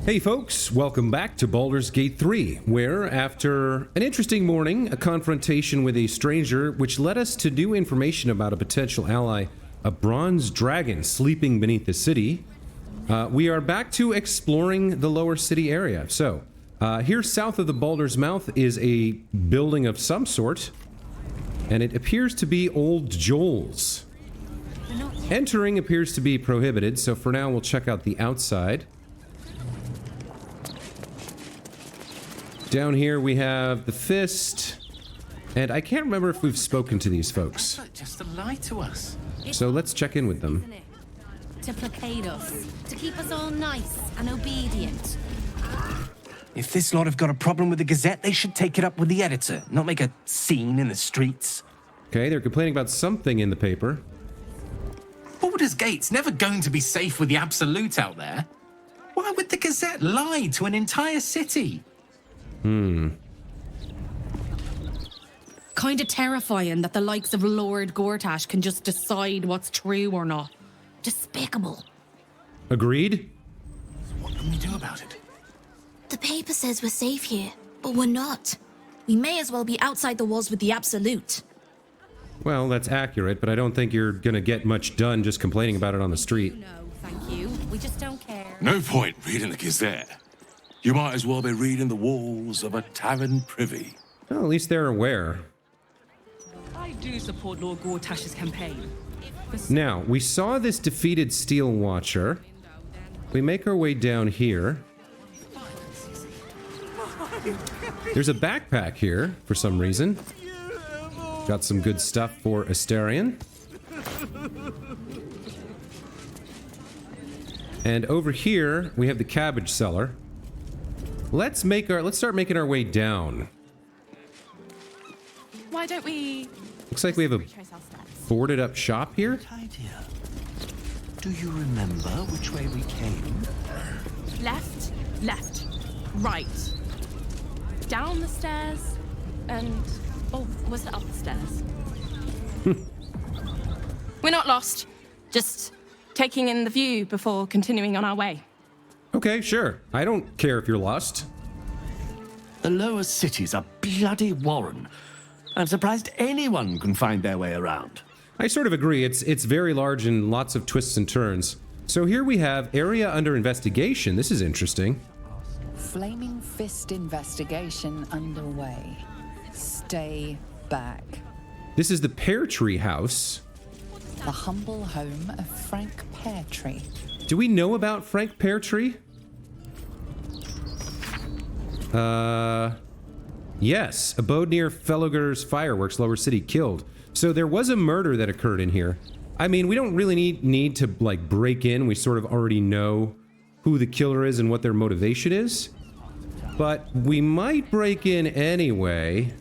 Hey folks, welcome back to Baldur's Gate 3, where after an interesting morning, a confrontation with a stranger which led us to new information about a potential ally, a bronze dragon sleeping beneath the city, we are back to exploring the lower city area. So, here south of the Baldur's Mouth is a building of some sort, and it appears to be Old Joel's. Entering appears to be prohibited, so for now we'll check out the outside. Down here we have the Fist, and I can't remember if we've spoken to these folks. Just a lie to us. So let's check in with them. To placate us, to keep us all nice and obedient. If this lot have got a problem with the Gazette, they should take it up with the editor, not make a scene in the streets. Okay, they're complaining about something in the paper. Baldur's Gate's never going to be safe with the Absolute out there. Why would the Gazette lie to an entire city? Kinda terrifying that the likes of Lord Gortash can just decide what's true or not. Despicable. Agreed? What can we do about it? The paper says we're safe here, but we're not. We may as well be outside the walls with the Absolute. Well, that's accurate, but I don't think you're gonna get much done just complaining about it on the street. No, thank you. We just don't care. No point reading the Gazette. You might as well be reading the walls of a tavern privy. Well, at least they're aware. I do support Lord Gortash's campaign. Now, we saw this defeated Steel Watcher. We make our way down here. There's a backpack here, for some reason. Got some good stuff for Astarion. And over here, we have the cabbage cellar. Let's start making our way down. Why don't we... Looks like we have a retrace our steps? boarded up shop here. Good idea. Do you remember which way we came? Left, left, right. Down the stairs, and... Oh, was it up the stairs? We're not lost. Just taking in the view before continuing on our way. Okay, sure. I don't care if you're lost. The lower city's a bloody warren. I'm surprised anyone can find their way around. I sort of agree. It's very large and lots of twists and turns. So here we have area under investigation. This is interesting. Flaming Fist investigation underway. Stay back. This is the Pear Tree House. The humble home of Frank Peartree. Do we know about Frank Peartree? Yes. Abode near Felogur's fireworks, lower city, killed. So there was a murder that occurred in here. I mean, we don't really need to, like, break in. We sort of already know who the killer is and what their motivation is. But we might break in anyway.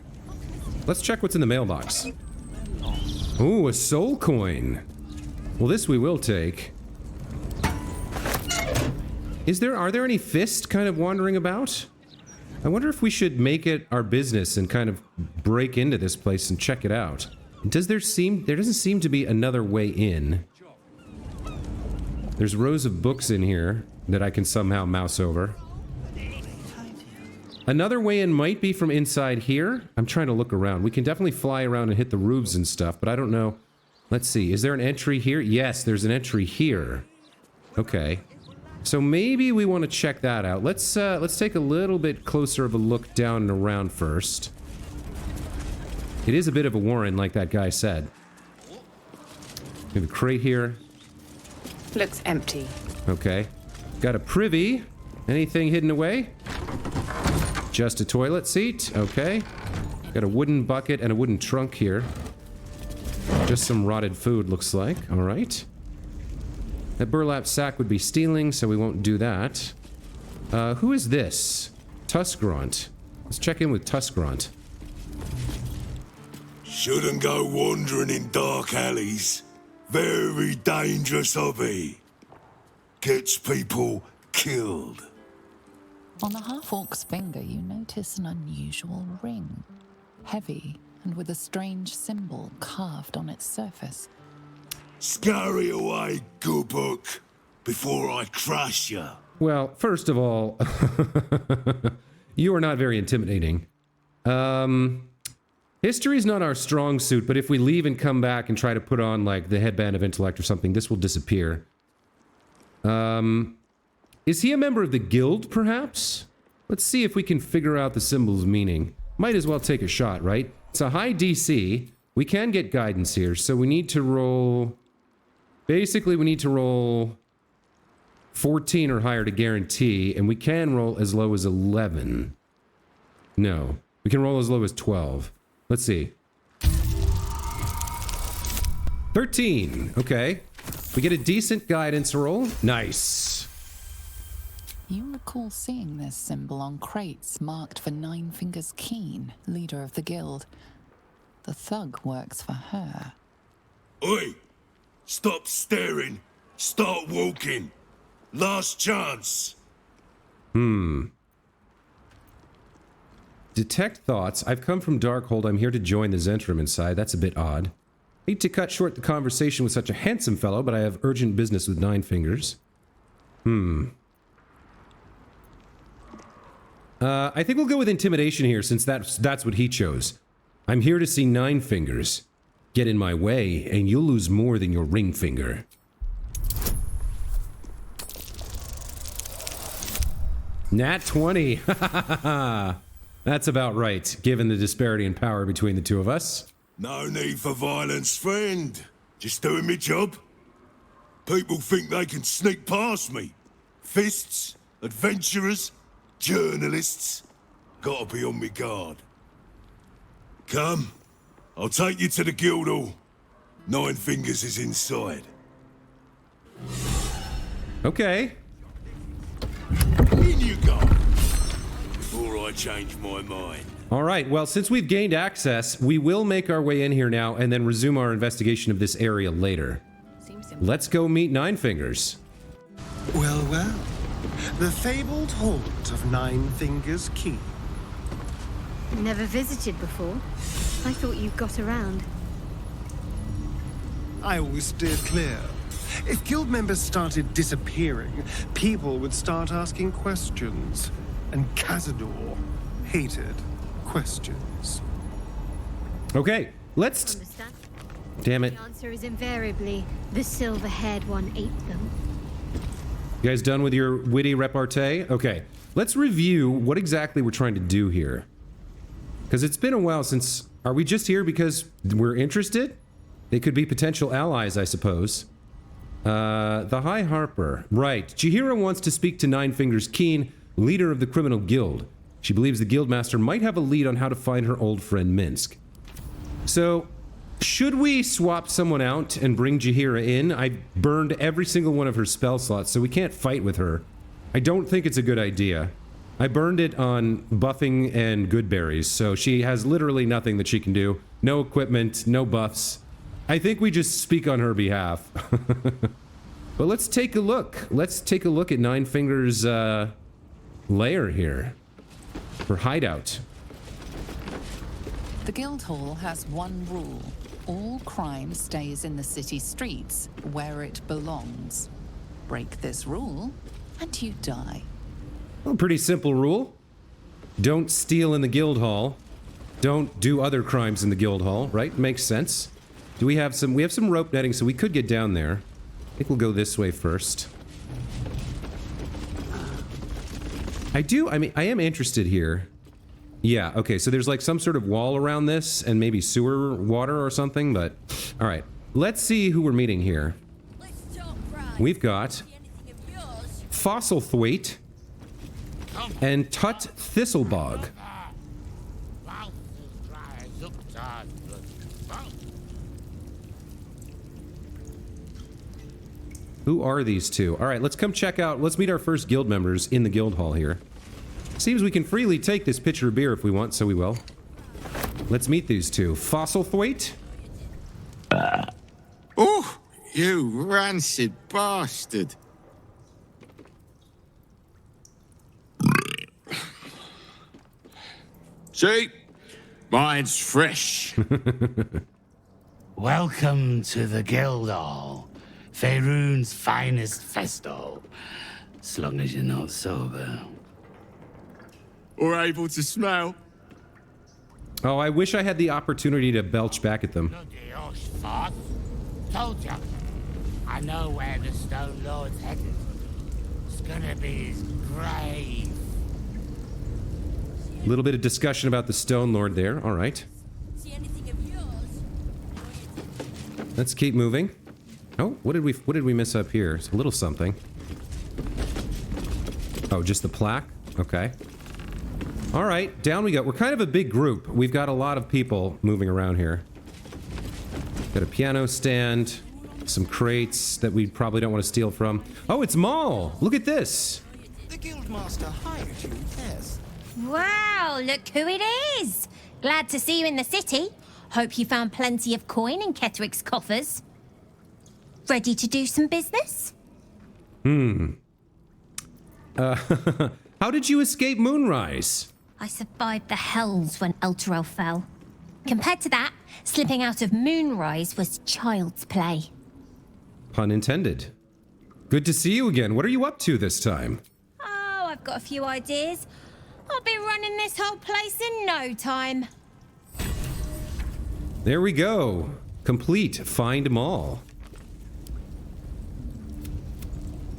Let's check what's in the mailbox. Ooh, a soul coin. Well, this we will take. Are there any fists kind of wandering about? I wonder if we should make it our business and kind of break into this place and check it out. There doesn't seem to be another way in. There's rows of books in here that I can somehow mouse over. Another way in might be from inside here. I'm trying to look around. We can definitely fly around and hit the roofs and stuff, but I don't know. Let's see. Is there an entry here? Yes, there's an entry here. Okay. So maybe we want to check that out. Let's take a little bit closer of a look down and around first. It is a bit of a warren, like that guy said. We have a crate here. Looks empty. Okay. Got a privy. Anything hidden away? Just a toilet seat. Okay. Got a wooden bucket and a wooden trunk here. Just some rotted food, looks like. All right. That burlap sack would be stealing, so we won't do that. Who is this? Tuskront. Let's check in with Tuskront. Shouldn't go wandering in dark alleys. Very dangerous hobby. Gets people killed. On the half-orc's finger, you notice an unusual ring. Heavy and with a strange symbol carved on its surface. Scurry away, good book, before I crush you. Well, first of all, you are not very intimidating. History is not our strong suit, but if we leave and come back and try to put on, like, the headband of intellect or something, this will disappear. Is he a member of the guild, perhaps? Let's see if we can figure out the symbol's meaning. Might as well take a shot, right? It's a high DC. We can get guidance here, so we need to roll... Basically, we need to roll 14 or higher to guarantee, and we can roll as low as 11. No, we can roll as low as 12. Let's see. 13. Okay. We get a decent guidance roll. Nice. You recall seeing this symbol on crates marked for Nine-Fingers Keen, leader of the guild. The thug works for her. Oi! Stop staring. Start walking. Last chance. Detect thoughts. I've come from Darkhold. I'm here to join the Zentrum inside. That's a bit odd. Hate to cut short the conversation with such a handsome fellow, but I have urgent business with Nine-Fingers. I think we'll go with intimidation here, since that's what he chose. I'm here to see Nine-Fingers. Get in my way, and you'll lose more than your ring finger. Nat 20. That's about right, given the disparity in power between the two of us. No need for violence, friend. Just doing my job. People think they can sneak past me. Fists, adventurers, journalists. Gotta be on me guard. Come, I'll take you to the Guildhall. Nine-Fingers is inside. Okay. In you go. Before I change my mind. All right, well, since we've gained access, we will make our way in here now and then resume our investigation of this area later. Let's go meet Nine-Fingers. Well, well. The fabled haunt of Nine-Fingers Key. Never visited before. I thought you got around. I always steered clear. If guild members started disappearing, people would start asking questions. And Cazador hated questions. Okay, let's... Understand? Damn it. The answer is invariably the silver-haired one ate them. You guys done with your witty repartee? Okay, let's review what exactly we're trying to do here. Because it's been a while since... Are we just here because we're interested? They could be potential allies, I suppose. The High Harper. Right. Chihira wants to speak to Nine-Fingers Keen, leader of the criminal guild. She believes the guildmaster might have a lead on how to find her old friend Minsc. So, should we swap someone out and bring Chihira in? I burned every single one of her spell slots, so we can't fight with her. I don't think it's a good idea. I burned it on buffing and good berries, so she has literally nothing that she can do. No equipment, no buffs. I think we just speak on her behalf. But let's take a look. Let's take a look at Nine-Fingers' lair here. Her hideout. The Guildhall has one rule. All crime stays in the city streets, where it belongs. Break this rule, and you die. Well, pretty simple rule. Don't steal in the Guildhall. Don't do other crimes in the Guildhall, right? Makes sense. Do we have some... We have some rope netting, so we could get down there. I think we'll go this way first. I am interested here. Yeah, okay, so there's like some sort of wall around this, and maybe sewer water or something, but... Alright, let's see who we're meeting here. We've got... Fossil Thwaite and Tut Thistlebog. Who are these two? Alright, let's come check out... Let's meet our first guild members in the Guildhall here. Seems we can freely take this pitcher of beer if we want, so we will. Let's meet these two. Fossil Thwaite? Oh, you rancid bastard. See? Mine's fresh. Welcome to the Guildhall, Faerun's finest festo. As long as you're not sober. Or able to smell. Oh, I wish I had the opportunity to belch back at them. Bloody hush, Foss. Told ya. I know where the Stone Lord's headed. It's gonna be his grave. A little bit of discussion about the Stone Lord there. All right. See anything of yours? Let's keep moving. Oh, what did we miss up here? It's a little something. Oh, just the plaque? Okay. All right, down we go. We're kind of a big group. We've got a lot of people moving around here. Got a piano stand, some crates that we probably don't want to steal from. Oh, it's Maul! Look at this! The Guildmaster hired you, yes. Wow, look who it is! Glad to see you in the city. Hope you found plenty of coin in Ketheric's coffers. Ready to do some business? How did you escape Moonrise? I survived the hells when Elturel fell. Compared to that, slipping out of Moonrise was child's play. Pun intended. Good to see you again. What are you up to this time? Oh, I've got a few ideas. I'll be running this whole place in no time. There we go. Complete. Find Maul.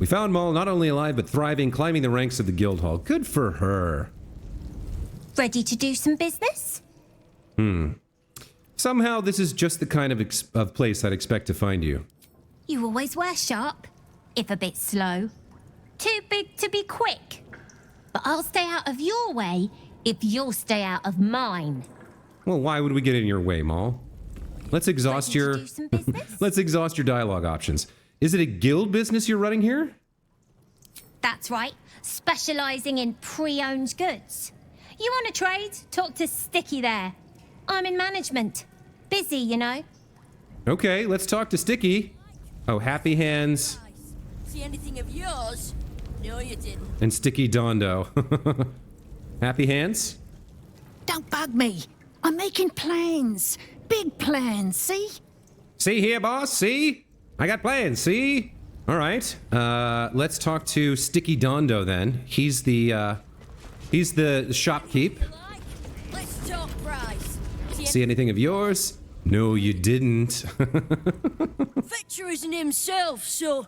We found Maul not only alive but thriving, climbing the ranks of the Guildhall. Good for her. Ready to do some business? Somehow this is just the kind of place I'd expect to find you. You always were sharp, if a bit slow. Too big to be quick. But I'll stay out of your way if you'll stay out of mine. Well, why would we get in your way, Maul? Let's exhaust Ready to your... do some business? Let's exhaust your dialogue options. Is it a guild business you're running here? That's right, specialising in pre-owned goods. You want to trade? Talk to Sticky there. I'm in management. Busy, you know. Okay, let's talk to Sticky. Oh, Happy Hands. See anything of yours? No, you didn't. And Sticky Dondo. Happy Hands? Don't bug me. I'm making plans. Big plans, see? See here, boss, see? I got plans, see? All right, let's talk to Sticky Dondo then. He's the shopkeep. Let's talk price. See anything of yours? No, you didn't. Fetcher isn't himself, so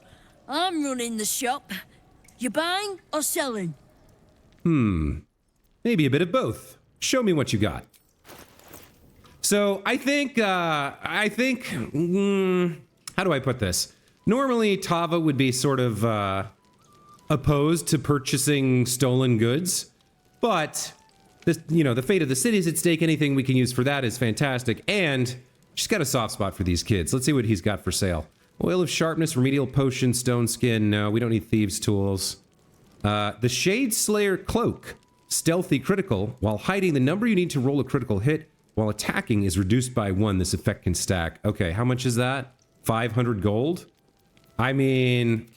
I'm running the shop. You buying or selling? Maybe a bit of both. Show me what you got. So I think, how do I put this? Normally, Tava would be sort of opposed to purchasing stolen goods, but this, the fate of the city is at stake. Anything we can use for that is fantastic, and she's got a soft spot for these kids. Let's see what he's got for sale. Oil of Sharpness, Remedial Potion, Stone Skin. No, we don't need Thieves' Tools. The Shade Slayer Cloak, Stealthy Critical. While hiding, the number you need to roll a critical hit while attacking is reduced by 1. This effect can stack. Okay, how much is that? 500 gold? I mean,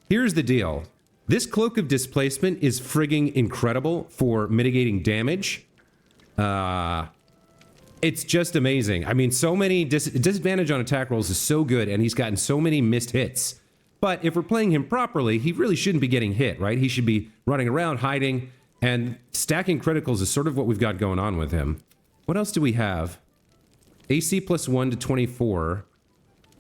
here's the deal. This Cloak of Displacement is frigging incredible for mitigating damage. It's just amazing. I mean, so many disadvantage on attack rolls is so good, and he's gotten so many missed hits. But if we're playing him properly, he really shouldn't be getting hit, right? He should be running around, hiding, and stacking criticals is sort of what we've got going on with him. What else do we have? AC +1 to 24.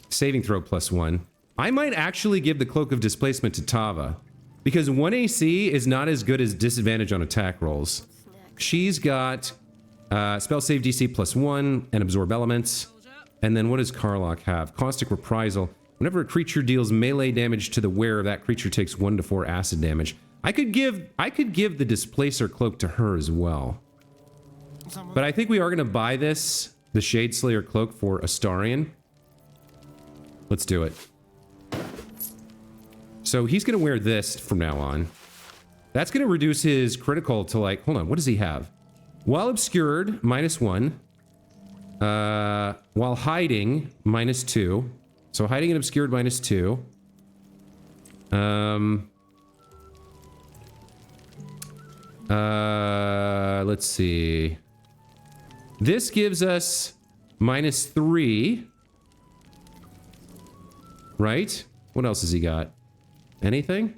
Saving throw +1. I might actually give the Cloak of Displacement to Tava, because 1 AC is not as good as disadvantage on attack rolls. She's got spell save DC +1 and absorb elements. And then what does Karlach have? Caustic Reprisal. Whenever a creature deals melee damage to the wearer, that creature takes 1 to 4 acid damage. I could give the Displacer Cloak to her as well. But I think we are going to buy this, the Shade Slayer Cloak, for Astarion. Let's do it. So he's going to wear this from now on. That's going to reduce his critical to like, hold on, what does he have? While obscured, -1. While hiding, -2. So hiding and obscured, -2. Let's see. This gives us -3. Right? What else has he got? Anything?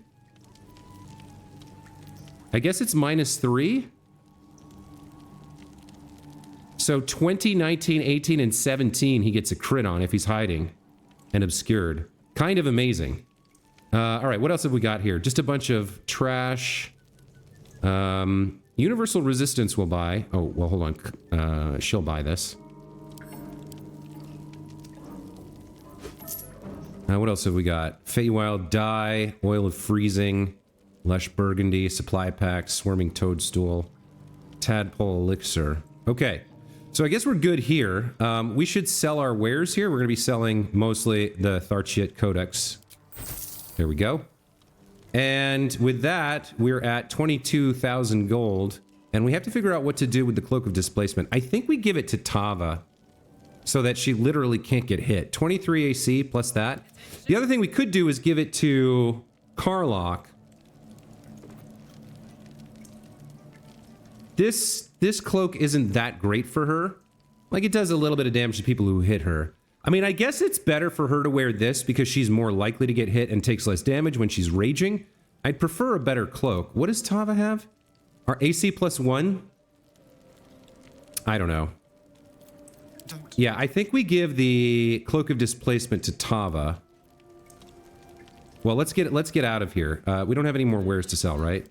I guess it's -3. So 20, 19, 18, and 17 he gets a crit on if he's hiding and obscured. Kind of amazing. All right, what else have we got here? Just a bunch of trash. Universal resistance will buy. Oh, well, hold on. She'll buy this. What else have we got? Feywild dye, oil of freezing, lush burgundy, supply pack, swarming toadstool, tadpole elixir. Okay, so I guess we're good here. We should sell our wares here. We're going to be selling mostly the Tharchiat Codex. There we go. And with that, we're at 22,000 gold. And we have to figure out what to do with the Cloak of Displacement. I think we give it to Tava so that she literally can't get hit. 23 AC plus that. The other thing we could do is give it to Karlach. This cloak isn't that great for her. Like, it does a little bit of damage to people who hit her. I mean, I guess it's better for her to wear this because she's more likely to get hit and takes less damage when she's raging. I'd prefer a better cloak. What does Tava have? Our AC +1? I don't know. Yeah, I think we give the Cloak of Displacement to Tava. Well, let's get out of here. We don't have any more wares to sell, right?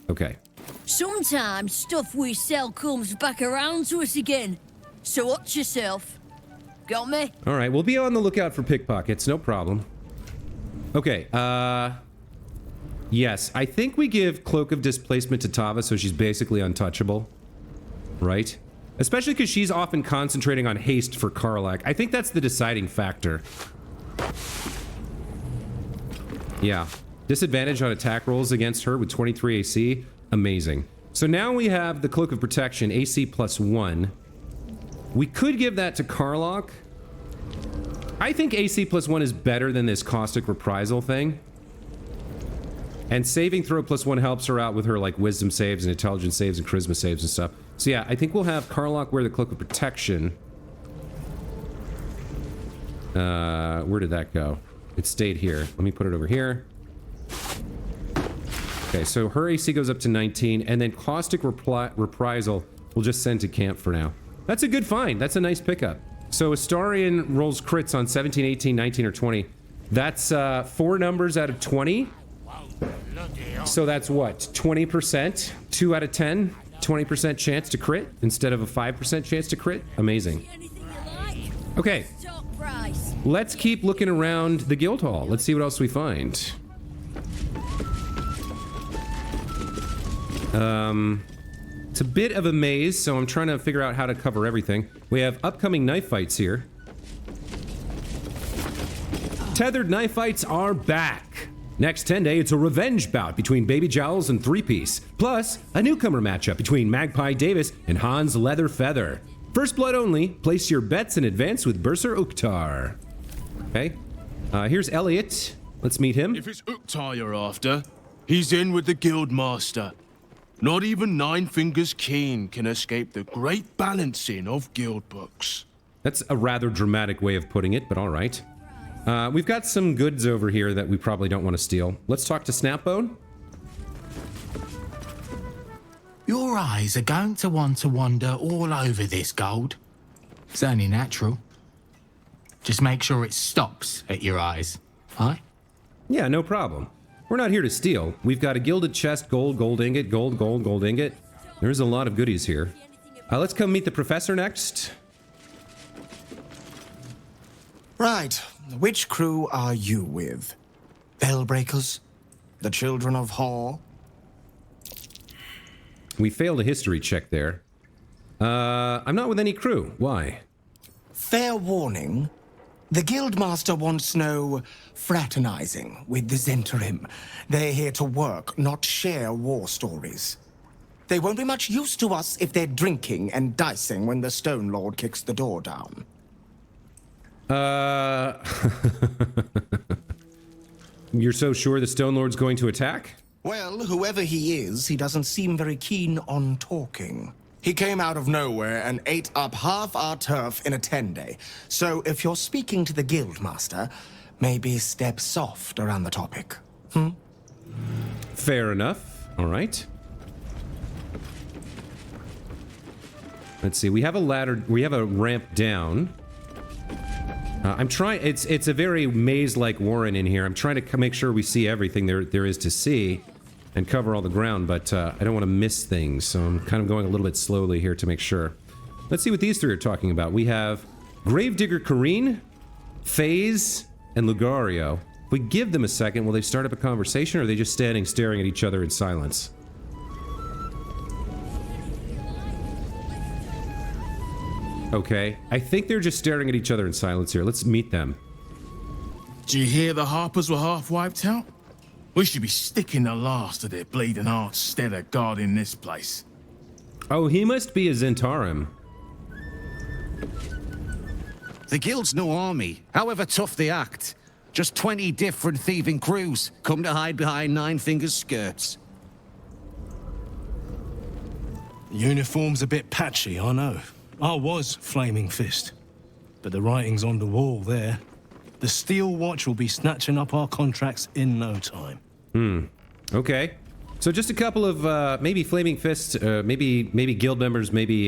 Okay. Sometimes stuff we sell comes back around to us again. So watch yourself. Got me? All right, we'll be on the lookout for pickpockets, no problem. Okay, yes, I think we give Cloak of Displacement to Tava so she's basically untouchable. Right? Especially because she's often concentrating on haste for Karlach. I think that's the deciding factor. Yeah. Disadvantage on attack rolls against her with 23 AC. Amazing. So now we have the Cloak of Protection, AC +1. We could give that to Karlach. I think AC +1 is better than this Caustic Reprisal thing. And Saving Throw +1 helps her out with her, like, Wisdom saves and Intelligence saves and Charisma saves and stuff. So yeah, I think we'll have Karlach wear the Cloak of Protection. Where did that go? It stayed here. Let me put it over here. Okay, so her AC goes up to 19, and then Caustic Reprisal we'll just send to camp for now. That's a good find. That's a nice pickup. So Astarion rolls crits on 17, 18, 19, or 20. That's 4 numbers out of 20. So that's what? 20%? 2 out of 10? 20% chance to crit instead of a 5% chance to crit? Amazing. Okay. Let's keep looking around the Guildhall. Let's see what else we find. It's a bit of a maze, so I'm trying to figure out how to cover everything. We have upcoming knife fights here. Tethered knife fights are back. Next 10-day, it's a revenge bout between Baby Jowls and Three Piece, plus a newcomer matchup between Magpie Davis and Hans Leather Feather. First blood only. Place your bets in advance with Bursar Uktar. Okay. Here's Elliot. Let's meet him. If it's Uktar you're after, he's in with the Guildmaster. Not even Nine-Fingers Keen can escape the great balancing of guild books. That's a rather dramatic way of putting it, but all right. We've got some goods over here that we probably don't want to steal. Let's talk to Snapbone. Your eyes are going to want to wander all over this gold. It's only natural. Just make sure it stops at your eyes, aye? Yeah, no problem. We're not here to steal. We've got a gilded chest, gold, gold ingot, gold, gold, gold ingot. There's a lot of goodies here. Let's come meet the professor next. Right. Which crew are you with? Bellbreakers? The Children of Hall? We failed a history check there. I'm not with any crew. Why? Fair warning. The Guildmaster wants no fraternizing with the Zentarim. They're here to work, not share war stories. They won't be much use to us if they're drinking and dicing when the Stone Lord kicks the door down. You're so sure the Stone Lord's going to attack? Well, whoever he is, he doesn't seem very keen on talking. He came out of nowhere and ate up half our turf in a 10-day. So if you're speaking to the Guildmaster, maybe step soft around the topic. Fair enough. All right. Let's see. We have a ladder. We have a ramp down. I'm trying. It's a very maze-like warren in here. I'm trying to make sure we see everything there is to see, and cover all the ground. But I don't want to miss things, so I'm kind of going a little bit slowly here to make sure. Let's see what these three are talking about. We have Gravedigger Kareen, FaZe, and Lugario. If we give them a second, will they start up a conversation, or are they just standing staring at each other in silence? Okay, I think they're just staring at each other in silence here. Let's meet them. Do you hear the Harpers were half wiped out? We should be sticking the last of their bleeding hearts instead of guarding this place. Oh, he must be a Zentarim. The guild's no army, however tough they act. Just 20 different thieving crews come to hide behind Nine-Fingers' skirts. Uniform's a bit patchy, I know. I was Flaming Fist, but the writing's on the wall there. The Steel Watch will be snatching up our contracts in no time. Okay. So just a couple of maybe Flaming Fists, maybe guild members, maybe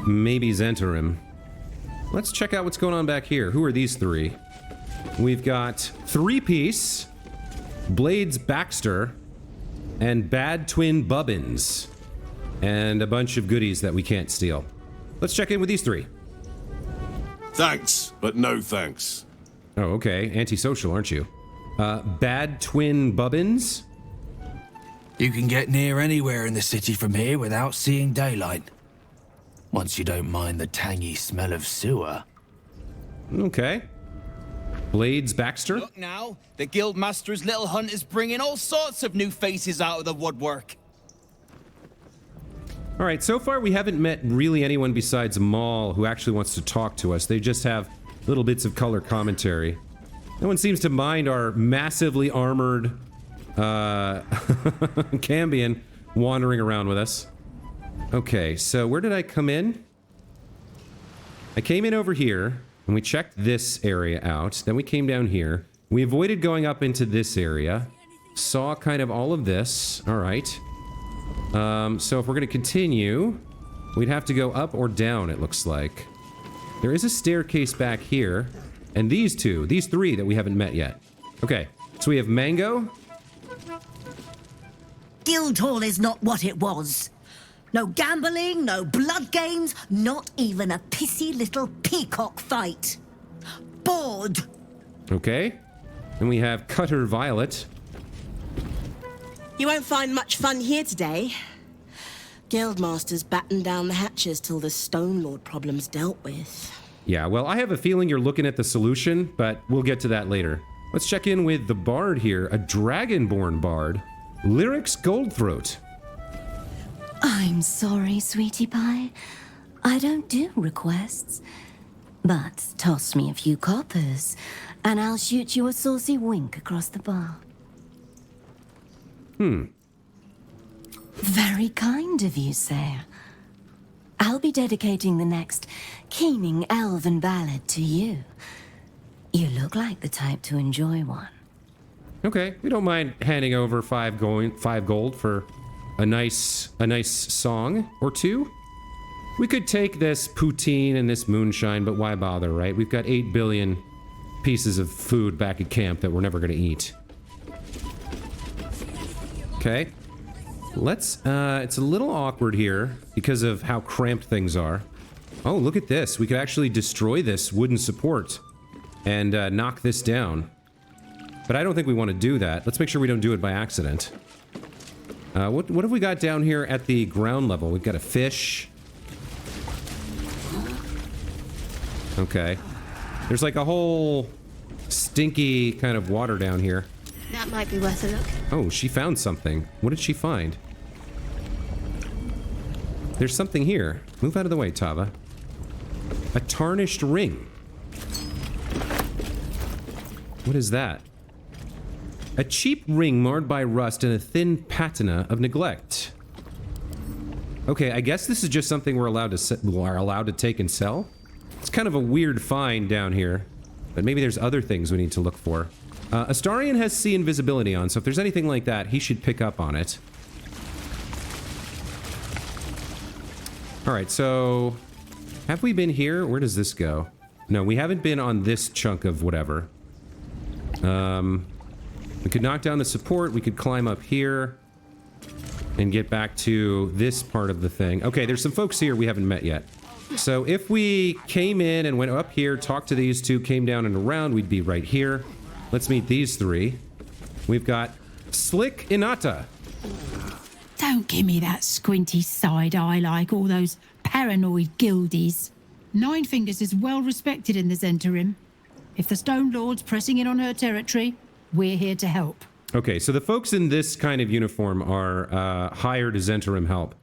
Zentarim. Let's check out what's going on back here. Who are these three? We've got Three-Piece, Blades Baxter, and Bad Twin Bubbins. And a bunch of goodies that we can't steal. Let's check in with these three. Thanks, but no thanks. Oh, okay. Antisocial, aren't you? Bad Twin Bubbins? You can get near anywhere in the city from here without seeing daylight. Once you don't mind the tangy smell of sewer. Okay. Blades Baxter? Look now, the Guildmaster's little hunt is bringing all sorts of new faces out of the woodwork. All right, so far we haven't met really anyone besides Maul who actually wants to talk to us. They just have little bits of color commentary. No one seems to mind our massively armored Cambion wandering around with us. Okay, so where did I come in? I came in over here, and we checked this area out. Then we came down here. We avoided going up into this area. Saw kind of all of this. All right. So if we're going to continue, we'd have to go up or down, it looks like. There is a staircase back here. And these three that we haven't met yet. Okay, so we have Mango. Guildhall is not what it was. No gambling, no blood games, not even a pissy little peacock fight. Bored. Okay. Then we have Cutter Violet. You won't find much fun here today. Guildmaster's battened down the hatches till the Stone Lord problem's dealt with. Yeah, well, I have a feeling you're looking at the solution, but we'll get to that later. Let's check in with the bard here, a dragonborn bard, Lyrics Goldthroat. I'm sorry, sweetie pie. I don't do requests. But toss me a few coppers, and I'll shoot you a saucy wink across the bar. Very kind of you, sir. I'll be dedicating the next keening elven ballad to you. You look like the type to enjoy one. Okay, we don't mind handing over 5 gold for a nice song or two. We could take this poutine and this moonshine, but why bother, right? We've got 8 billion pieces of food back at camp that we're never going to eat. Okay. Let's, it's a little awkward here because of how cramped things are. Oh, look at this. We could actually destroy this wooden support and knock this down. But I don't think we want to do that. Let's make sure we don't do it by accident. What have we got down here at the ground level? We've got a fish. Okay. There's like a whole stinky kind of water down here. That might be worth a look. Oh, she found something. What did she find? There's something here. Move out of the way, Tava. A tarnished ring. What is that? A cheap ring marred by rust and a thin patina of neglect. Okay, I guess this is just something we're allowed to take and sell. It's kind of a weird find down here, but maybe there's other things we need to look for. Astarion has sea invisibility on, so if there's anything like that, he should pick up on it. Alright, so... have we been here? Where does this go? No, we haven't been on this chunk of whatever. We could knock down the support, we could climb up here and get back to this part of the thing. Okay, there's some folks here we haven't met yet. So if we came in and went up here, talked to these two, came down and around, we'd be right here. Let's meet these three. We've got Slick Inata. Don't give me that squinty side eye like all those paranoid guildies. Nine-Fingers is well respected in the Zentarim. If the Stone Lord's pressing in on her territory, we're here to help. Okay, so the folks in this kind of uniform are hired as Zentarim help.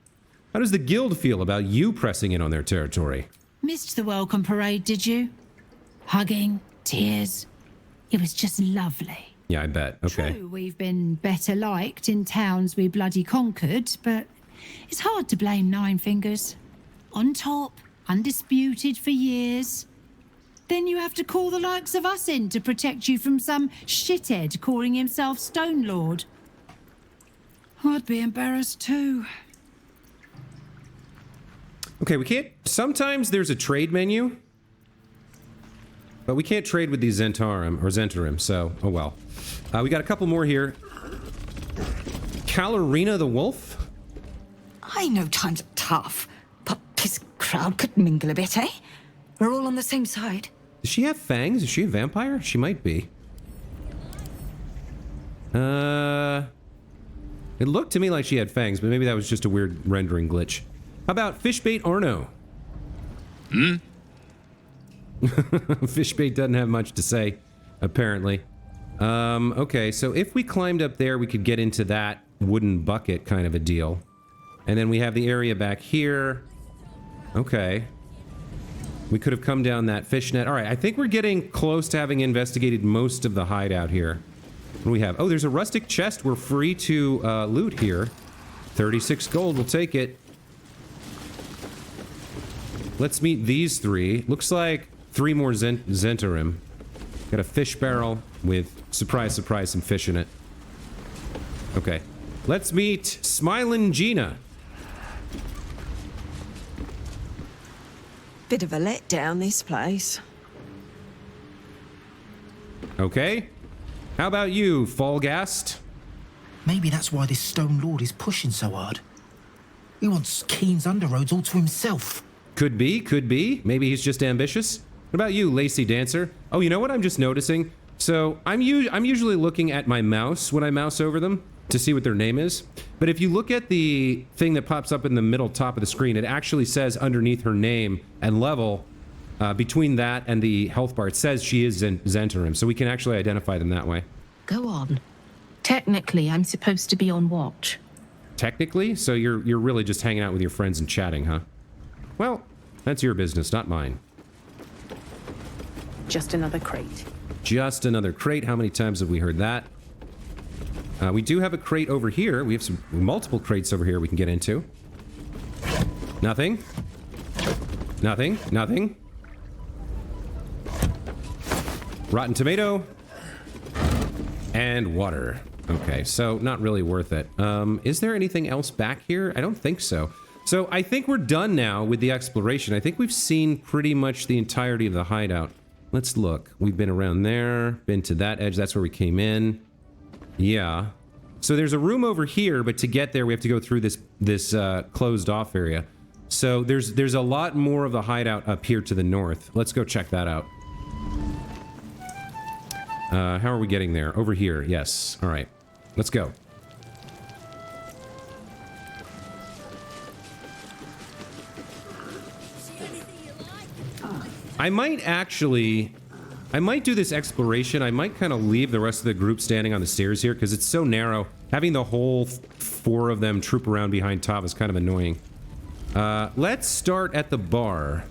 How does the guild feel about you pressing in on their territory? Missed the welcome parade, did you? Hugging, tears. It was just lovely. Yeah, I bet. Okay. True, we've been better liked in towns we bloody conquered, but it's hard to blame Nine-Fingers. On top, undisputed for years. Then you have to call the likes of us in to protect you from some shithead calling himself Stone Lord. I'd be embarrassed too. Okay, we can't... sometimes there's a trade menu, but we can't trade with these Zentarim, so, oh well. We got a couple more here. Kalarina the Wolf? I know times are tough, but this crowd could mingle a bit, eh? We're all on the same side. Does she have fangs? Is she a vampire? She might be. It looked to me like she had fangs, but maybe that was just a weird rendering glitch. How about Fishbait Arno? Fishbait doesn't have much to say, apparently. Okay, so if we climbed up there, we could get into that wooden bucket kind of a deal. And then we have the area back here. Okay. We could have come down that fishnet. All right, I think we're getting close to having investigated most of the hideout here. What do we have? Oh, there's a rustic chest. We're free to loot here. 36 gold, we'll take it. Let's meet these three. Looks like 3 more Zentarim. Got a fish barrel with, surprise, surprise, some fish in it. Okay. Let's meet Smilin' Gina. Bit of a letdown, this place. Okay. How about you, Fallgast? Maybe that's why this Stone Lord is pushing so hard. He wants Keen's underroads all to himself. Could be, could be. Maybe he's just ambitious. What about you, Lacy Dancer? Oh, you know what I'm just noticing? So, I'm usually looking at my mouse when I mouse over them to see what their name is. But if you look at the thing that pops up in the middle top of the screen, it actually says underneath her name and level, between that and the health bar, it says she is Zentarim, so we can actually identify them that way. Go on. Technically, I'm supposed to be on watch. Technically? So you're really just hanging out with your friends and chatting, huh? Well, that's your business, not mine. Just another crate. Just another crate. How many times have we heard that? We do have a crate over here. We have some multiple crates over here we can get into. Nothing. Nothing. Nothing. Rotten tomato. And water. Okay, so not really worth it. Is there anything else back here? I don't think so. So I think we're done now with the exploration. I think we've seen pretty much the entirety of the hideout. Let's look. We've been around there, been to that edge. That's where we came in. Yeah. So there's a room over here, but to get there, we have to go through this closed off area. So there's a lot more of the hideout up here to the north. Let's go check that out. How are we getting there? Over here. Yes. All right. Let's go. I might do this exploration. I might kind of leave the rest of the group standing on the stairs here because it's so narrow. Having the whole 4 of them troop around behind Tava is kind of annoying. Let's start at the bar.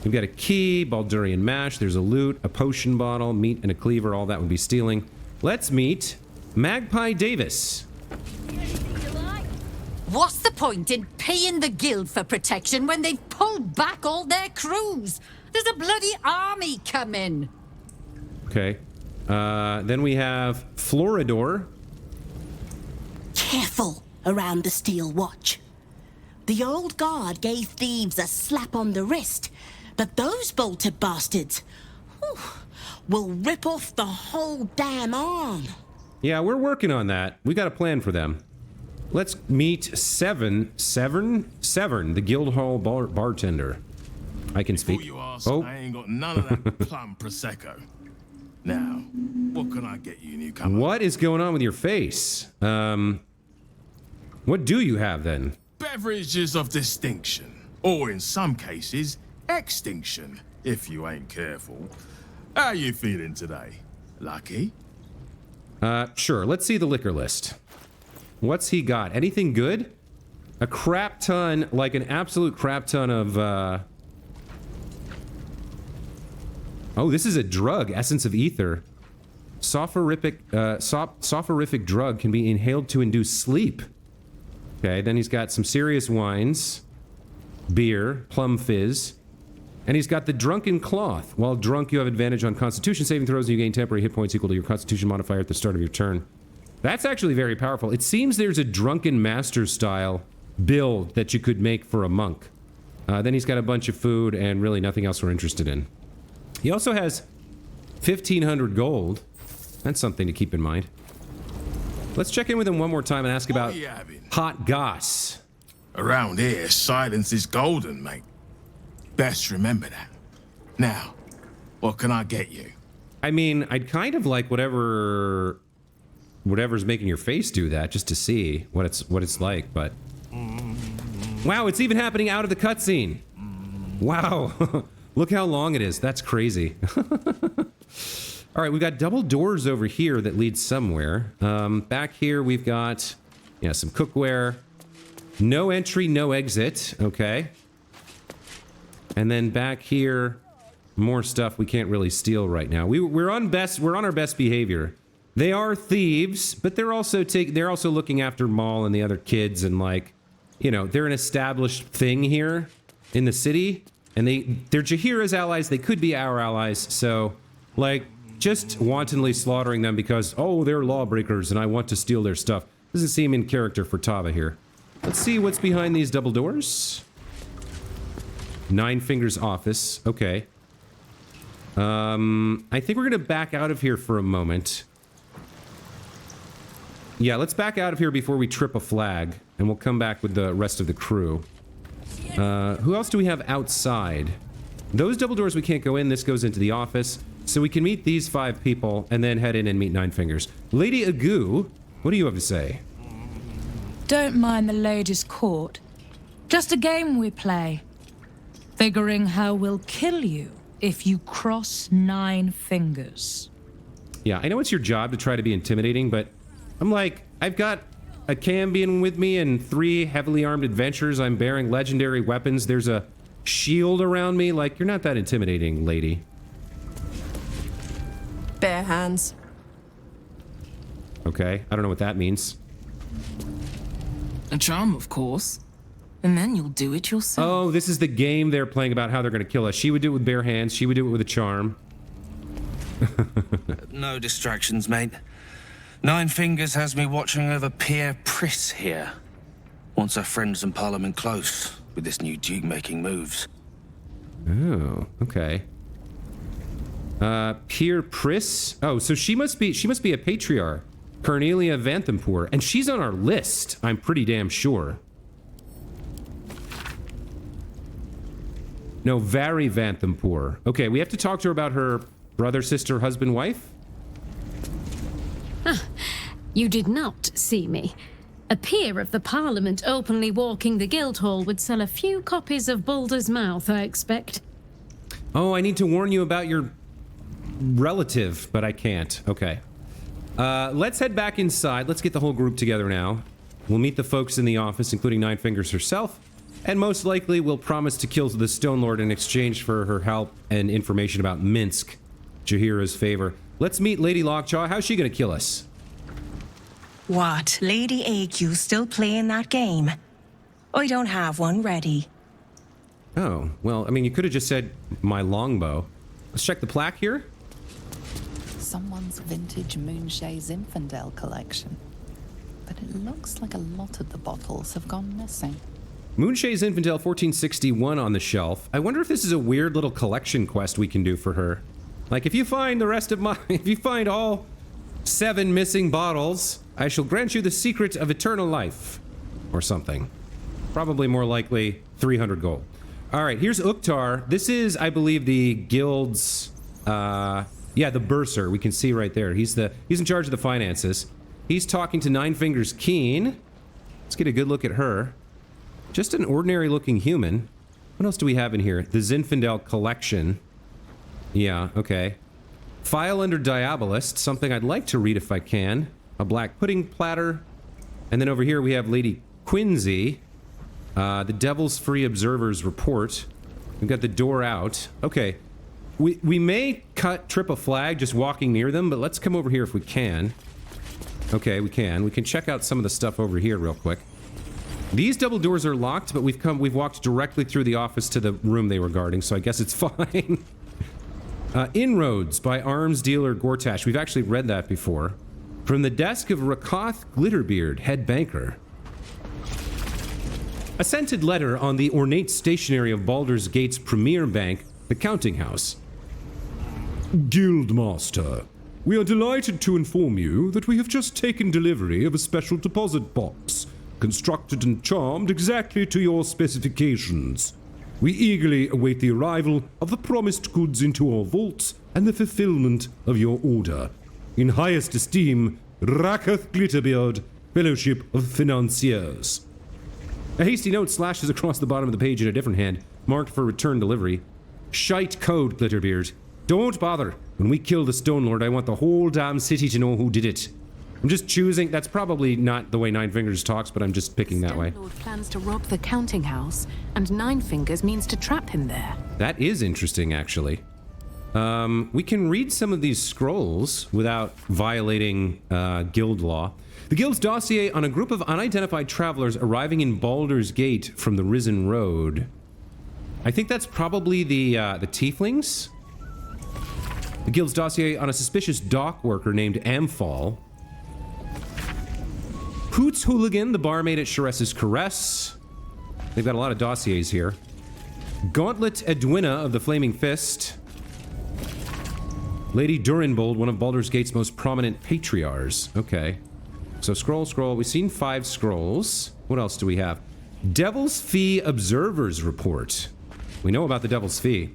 We've got a key, Baldurian mash, there's a loot, a potion bottle, meat and a cleaver, all that would be stealing. Let's meet Magpie Davis. What's the point in paying the guild for protection when they've pulled back all their crews? There's a bloody army coming. Okay. Then we have Floridor. Careful around the Steel Watch. The old guard gave thieves a slap on the wrist, but those bolted bastards will rip off the whole damn arm. Yeah, we're working on that. We got a plan for them. Let's meet Severn, the Guildhall bartender. I can speak. Before you ask, I ain't got none of that plum prosecco. Now, what can I get you, newcomer? What is going on with your face? What do you have then? Beverages of distinction, or in some cases, extinction, if you ain't careful. How you feeling today? Lucky? Sure. Let's see the liquor list. What's he got? Anything good? A crap ton, like an absolute crap ton of, Oh, this is a drug. Essence of ether. Soporific drug can be inhaled to induce sleep. Okay, then he's got some serious wines. Beer. Plum fizz. And he's got the drunken cloth. While drunk, you have advantage on constitution saving throws and you gain temporary hit points equal to your constitution modifier at the start of your turn. That's actually very powerful. It seems there's a drunken master style build that you could make for a monk. Then he's got a bunch of food and really nothing else we're interested in. He also has 1,500 gold. That's something to keep in mind. Let's check in with him one more time and ask about hot goss. Around here, silence is golden, mate. Best remember that. Now, what can I get you? I mean, I'd kind of like whatever's making your face do that, just to see what it's like, but... Wow, it's even happening out of the cutscene! Wow! Look how long it is. That's crazy. Alright, we've got double doors over here that lead somewhere. Back here we've got, yeah, some cookware. No entry, no exit. Okay. And then back here, more stuff we can't really steal right now. We're on our best behavior. They are thieves, but they're also looking after Maul and the other kids, and like, you know, they're an established thing here in the city, and they're Jaheira's allies. They could be our allies, so like just wantonly slaughtering them because, oh, they're lawbreakers and I want to steal their stuff doesn't seem in character for Tava here. Let's see what's behind these double doors. Nine-Fingers office. Okay. I think we're gonna back out of here for a moment. Yeah, let's back out of here before we trip a flag, and we'll come back with the rest of the crew. Who else do we have outside? Those double doors we can't go in. This goes into the office. So we can meet these 5 people, and then head in and meet Nine-Fingers. Lady Agu, what do you have to say? Don't mind the ladies' court. Just a game we play. Figuring how we'll kill you if you cross 9 fingers. Yeah, I know it's your job to try to be intimidating, but I'm like, I've got a Cambion with me and 3 heavily armed adventurers. I'm bearing legendary weapons. There's a shield around me. Like, you're not that intimidating, lady. Bare hands. Okay, I don't know what that means. A charm, of course. And then you'll do it yourself. Oh, this is the game they're playing about how they're going to kill us. She would do it with bare hands. She would do it with a charm. No distractions, mate. Nine-Fingers has me watching over Pierre Priss here. Wants her friends in Parliament close with this new Duke making moves. Oh, okay. Pierre Priss? Oh, so she must be a patriarch. Cornelia Vanthampur. And she's on our list, I'm pretty damn sure. No, Vari Vanthampur. Okay, we have to talk to her about her brother, sister, husband, wife? You did not see me. A peer of the Parliament openly walking the Guildhall would sell a few copies of Baldur's Mouth, I expect. Oh, I need to warn you about your relative, but I can't. Okay. Let's head back inside. Let's get the whole group together now. We'll meet the folks in the office, including Nine-Fingers herself, and most likely we'll promise to kill the Stone Lord in exchange for her help and information about Minsc, Jaheira's favor. Let's meet Lady Lockjaw. How's she gonna kill us? What, Lady AQ still playing that game? I don't have one ready. Oh, well, I mean, you could have just said my longbow. Let's check the plaque here. someone's vintage Moonshay Zinfandel collection. But it looks like a lot of the bottles have gone missing. Moonshay Zinfandel 1461 on the shelf. I wonder if this is a weird little collection quest we can do for her. Like, if you find the rest of my... if you find all 7 missing bottles, I shall grant you the secret of eternal life. Or something. Probably more likely 300 gold. Alright, here's Uktar. This is, I believe, the guild's... yeah, the bursar. We can see right there. He's in charge of the finances. He's talking to Nine-Fingers Keen. Let's get a good look at her. Just an ordinary-looking human. What else do we have in here? The Zinfandel collection. Yeah, okay. File under Diabolist, something I'd like to read if I can. A black pudding platter. And then over here we have Lady Quincy. The Devil's Free Observer's report. We've got the door out. Okay. We may trip a flag just walking near them, but let's come over here if we can. Okay, we can. We can check out some of the stuff over here real quick. These double doors are locked, but we've walked directly through the office to the room they were guarding, so I guess it's fine. Inroads by arms dealer Gortash. We've actually read that before. From the desk of Rakoth Glitterbeard, head banker. A scented letter on the ornate stationery of Baldur's Gate's premier bank, the Counting House. Guildmaster, we are delighted to inform you that we have just taken delivery of a special deposit box, constructed and charmed exactly to your specifications. We eagerly await the arrival of the promised goods into our vaults and the fulfillment of your order. In highest esteem, Rakoth Glitterbeard, Fellowship of Financiers. A hasty note slashes across the bottom of the page in a different hand, marked for return delivery. Shite code, Glitterbeard. Don't bother. When we kill the Stone Lord, I want the whole damn city to know who did it. I'm just choosing... That's probably not the way Nine-Fingers talks, but I'm just picking that way. Stone Lord plans to rob the Counting House, and Nine-Fingers means to trap him there. That is interesting, actually. We can read some of these scrolls without violating guild law. The guild's dossier on a group of unidentified travelers arriving in Baldur's Gate from the Risen Road. I think that's probably the Tieflings. The guild's dossier on a suspicious dock worker named Amphal. Hoots Hooligan, the barmaid at Sharess's Caress. They've got a lot of dossiers here. Gauntlet Edwina of the Flaming Fist. Lady Durinbold, one of Baldur's Gate's most prominent patriarchs. Okay. So scroll. We've seen 5 scrolls. What else do we have? Devil's Fee Observer's Report. We know about the Devil's Fee.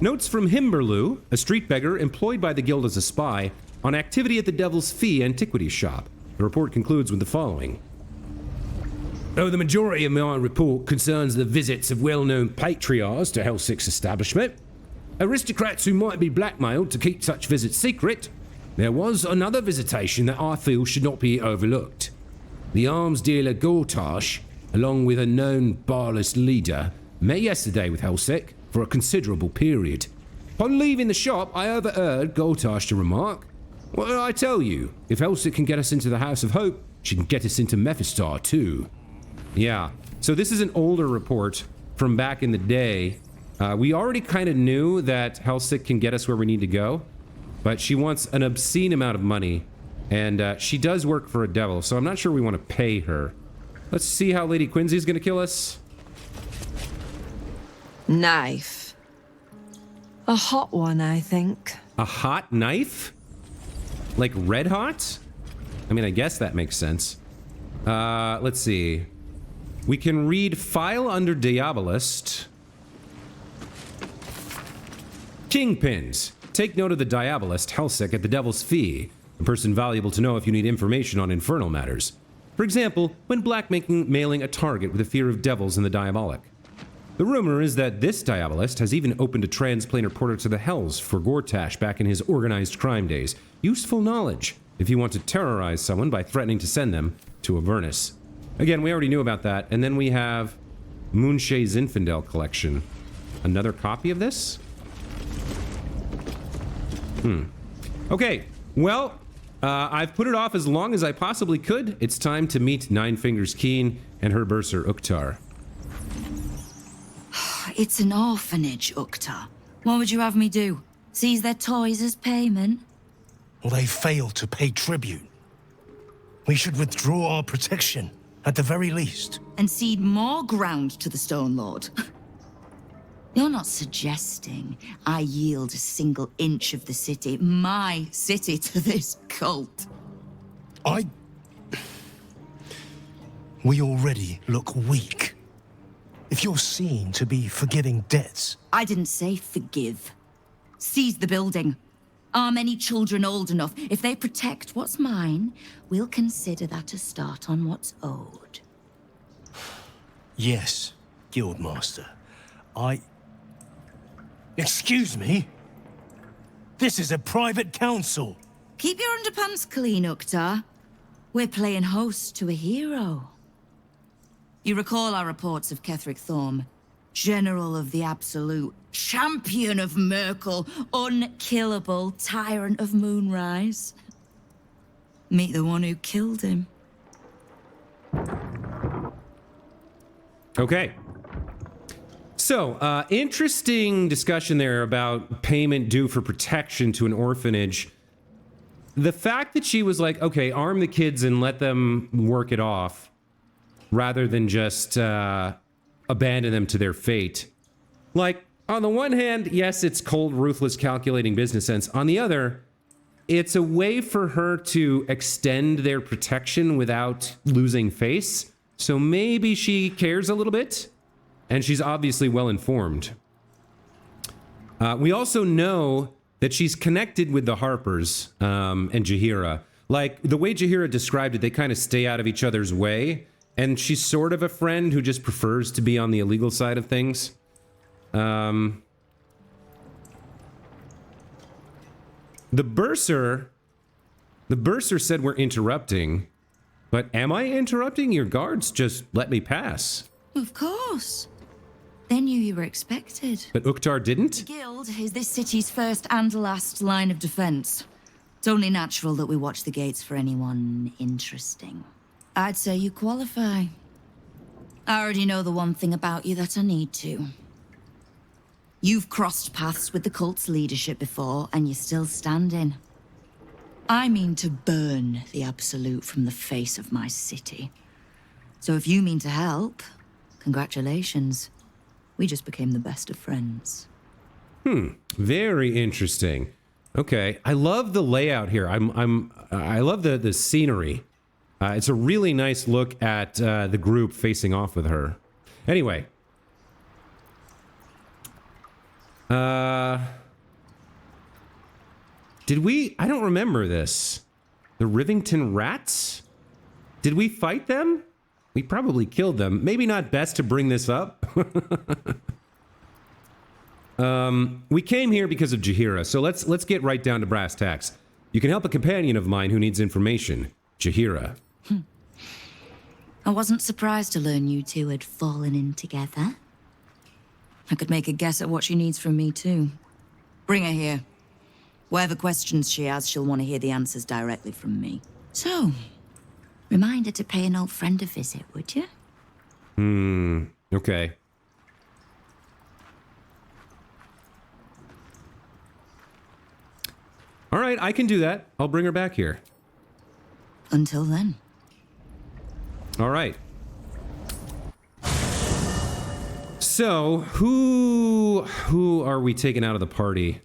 Notes from Himberlew, a street beggar employed by the guild as a spy, on activity at the Devil's Fee Antiquities Shop. The report concludes with the following. Though the majority of my report concerns the visits of well-known patriarchs to Helsic's establishment, aristocrats who might be blackmailed to keep such visits secret, there was another visitation that I feel should not be overlooked. The arms dealer Gortash, along with a known barless leader, met yesterday with Helsic for a considerable period. Upon leaving the shop, I overheard Gortash to remark, "What did I tell you? If Helsic can get us into the House of Hope, she can get us into Mephistar too." Yeah, so this is an older report from back in the day. We already kind of knew that Helsic can get us where we need to go, but she wants an obscene amount of money, and she does work for a devil, so I'm not sure we want to pay her. Let's see how Lady Quincy's gonna kill us. Knife. A hot one, I think. A hot knife? Like red hot? I mean, I guess that makes sense. Let's see. We can read File under Diabolist. Kingpins. Take note of the Diabolist, Helsic, at the Devil's Fee. A person valuable to know if you need information on infernal matters. For example, when blackmailing a target with a fear of devils and the diabolic. The rumor is that this Diabolist has even opened a transplanar portal to the Hells for Gortash back in his organized crime days. Useful knowledge if you want to terrorize someone by threatening to send them to Avernus. Again, we already knew about that. And then we have Moonshay Zinfandel collection. Another copy of this? Okay, well, I've put it off as long as I possibly could. It's time to meet Nine-Fingers Keen and her bursar, Uktar. It's an orphanage, Uktar. What would you have me do? Seize their toys as payment? or they fail to pay tribute. We should withdraw our protection, at the very least. And cede more ground to the Stone Lord. You're not suggesting I yield a single inch of the city, my city, to this cult. We already look weak. If you're seen to be forgiving debts... I didn't say forgive. Seize the building. Are many children old enough? If they protect what's mine, we'll consider that a start on what's owed. Yes, Guildmaster. Excuse me? This is a private council. Keep your underpants clean, Uktar. We're playing host to a hero. You recall our reports of Ketheric Thorm, General of the Absolute, Champion of Merkel, unkillable Tyrant of Moonrise. Meet the one who killed him. Okay. So, interesting discussion there about payment due for protection to an orphanage. The fact that she was like, okay, arm the kids and let them work it off, rather than just abandon them to their fate. Like, on the one hand, yes, it's cold, ruthless, calculating business sense. On the other, it's a way for her to extend their protection without losing face. So maybe she cares a little bit, and she's obviously well informed. We also know that she's connected with the Harpers and Jaheira. Like, the way Jaheira described it, they kind of stay out of each other's way, and she's sort of a friend who just prefers to be on the illegal side of things. The Bursar said we're interrupting, but am I interrupting? Your guards just let me pass. Of course. They knew you were expected. But Uktar didn't? The Guild is this city's first and last line of defense. It's only natural that we watch the gates for anyone interesting. I'd say you qualify. I already know the one thing about you that I need to. You've crossed paths with the cult's leadership before, and you're still standing. I mean to burn the Absolute from the face of my city. So if you mean to help, congratulations. We just became the best of friends. Very interesting. Okay, I love the layout here. I love the scenery. It's a really nice look at the group facing off with her. Anyway. Did we... I don't remember this. The Rivington Rats? Did we fight them? We probably killed them. Maybe not best to bring this up. We came here because of Jaheira, so let's get right down to brass tacks. You can help a companion of mine who needs information. Jaheira. I wasn't surprised to learn you two had fallen in together. I could make a guess at what she needs from me, too. Bring her here. Whatever questions she has, she'll want to hear the answers directly from me. So, remind her to pay an old friend a visit, would you? Okay. All right, I can do that. I'll bring her back here. Until then. All right. So, who are we taking out of the party?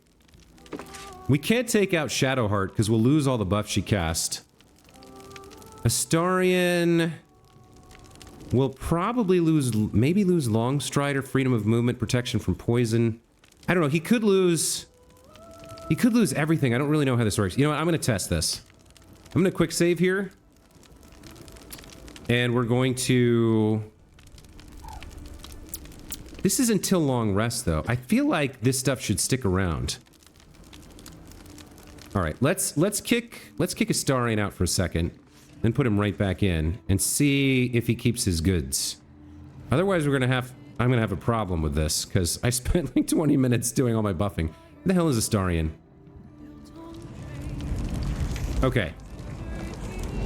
We can't take out Shadowheart because we'll lose all the buffs she cast. Astarion will probably lose, maybe lose Longstrider, freedom of movement, protection from poison. I don't know. He could lose everything. I don't really know how this works. You know what? I'm going to test this. I'm going to quick save here. And we're going to... This is until long rest, though. I feel like this stuff should stick around. All right, let's kick Astarion out for a second, then put him right back in and see if he keeps his goods. Otherwise, I'm gonna have a problem with this because I spent like 20 minutes doing all my buffing. Where the hell is Astarion? Okay.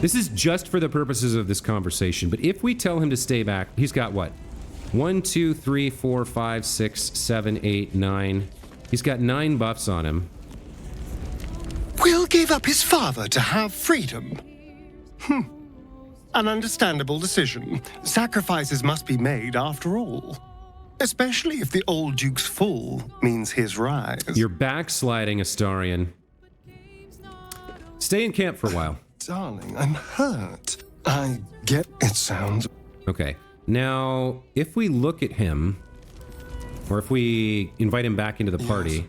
This is just for the purposes of this conversation, but if we tell him to stay back, he's got what? 1, 2, 3, 4, 5, 6, 7, 8, 9. He's got 9 buffs on him. Will gave up his father to have freedom. An understandable decision. Sacrifices must be made after all. Especially if the old Duke's fall means his rise. You're backsliding, Astarion. Stay in camp for a while. Darling, I'm hurt. I get it sounds... Okay. Now, if we look at him, or if we invite him back into the party...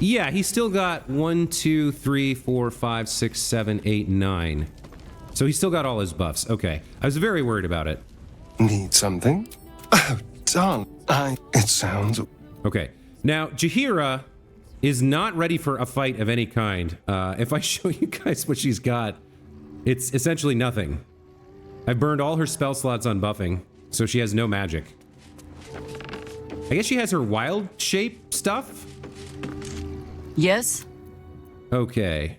Yeah, he's still got 1, 2, 3, 4, 5, 6, 7, 8, 9. So he's still got all his buffs. Okay. I was very worried about it. Need something? Oh, darling. It sounds... Okay. Now, Jaheira is not ready for a fight of any kind. If I show you guys what she's got, it's essentially nothing. I've burned all her spell slots on buffing, so she has no magic. I guess she has her wild shape stuff? Yes? Okay.